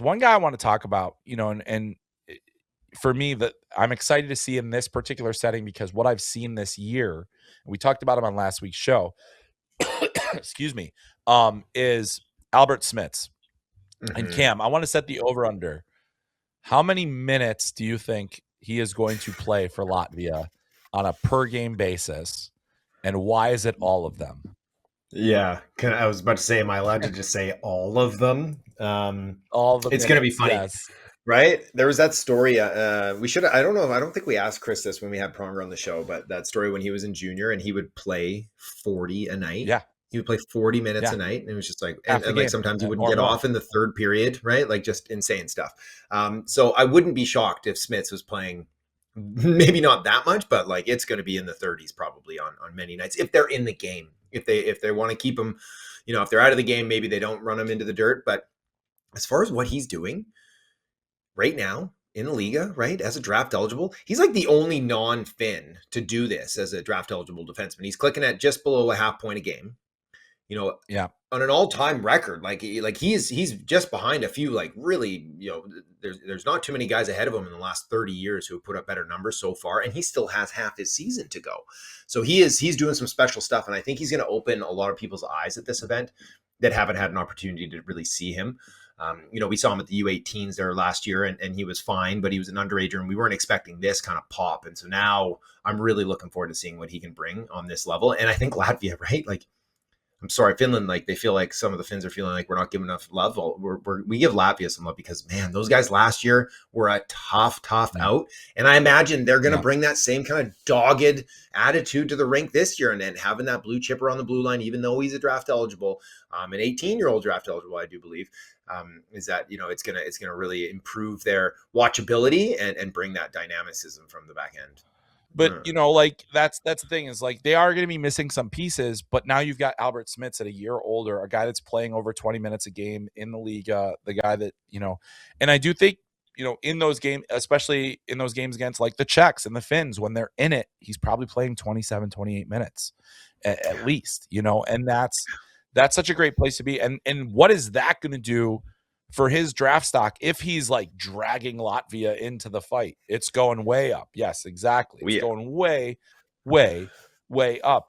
one guy I want to talk about, and for me, that I'm excited to see in this particular setting, because what I've seen this year, we talked about him on last week's show, excuse me, is Albert Šmits. And Cam, I want to set the over under. How many minutes do you think he is going to play for Latvia on a per game basis? And why is it all of them? Yeah, I was about to say, am I allowed to just say all of them? All the It's going to be minutes, funny, yes. right? There was that story. We should. I don't know. I don't think we asked Chris this when we had Pronger on the show, but that story when he was in junior and he would play 40 a night. Yeah, He would play 40 minutes a yeah. night, and it was just like, Half the and like game sometimes he wouldn't or get more. off in the third period, right? Like just insane stuff. So I wouldn't be shocked if Šmits was playing. Maybe not that much, but like it's going to be in the 30s probably on many nights if they're in the game. If they want to keep them, if they're out of the game, maybe they don't run them into the dirt. But as far as what he's doing right now in the Liga, right, as a draft eligible, he's like the only non-Finn to do this as a draft eligible defenseman. He's clicking at just below a half point a game. Yeah. On an all-time record, he's just behind a few, like really, there's not too many guys ahead of him in the last 30 years who have put up better numbers so far, and he still has half his season to go. So he's doing some special stuff, and I think he's going to open a lot of people's eyes at this event that haven't had an opportunity to really see him. We saw him at the U18s there last year, and he was fine, but he was an underager, and we weren't expecting this kind of pop. And so now I'm really looking forward to seeing what he can bring on this level. And I think Latvia, right, like, I'm sorry, Finland, like they feel like some of the Finns are feeling like we're not giving enough love. We give Latvia some love because, man, those guys last year were a tough out. And I imagine they're going to bring that same kind of dogged attitude to the rink this year, and then having that blue chipper on the blue line, even though he's a draft eligible, an 18-year-old draft eligible, I do believe, is that, it's going to really improve their watchability and bring that dynamicism from the back end. But like that's the thing, is like they are going to be missing some pieces, but now you've got Albert Šmits at a year older, a guy that's playing over 20 minutes a game in the league, the guy that, and I do think, in those games, especially in those games against like the Czechs and the Finns, when they're in it, he's probably playing 27, 28 minutes at least, and that's such a great place to be. And what is that going to do for his draft stock if he's like dragging Latvia into the fight? It's going way up. Yes, exactly. It's going way, way, way up.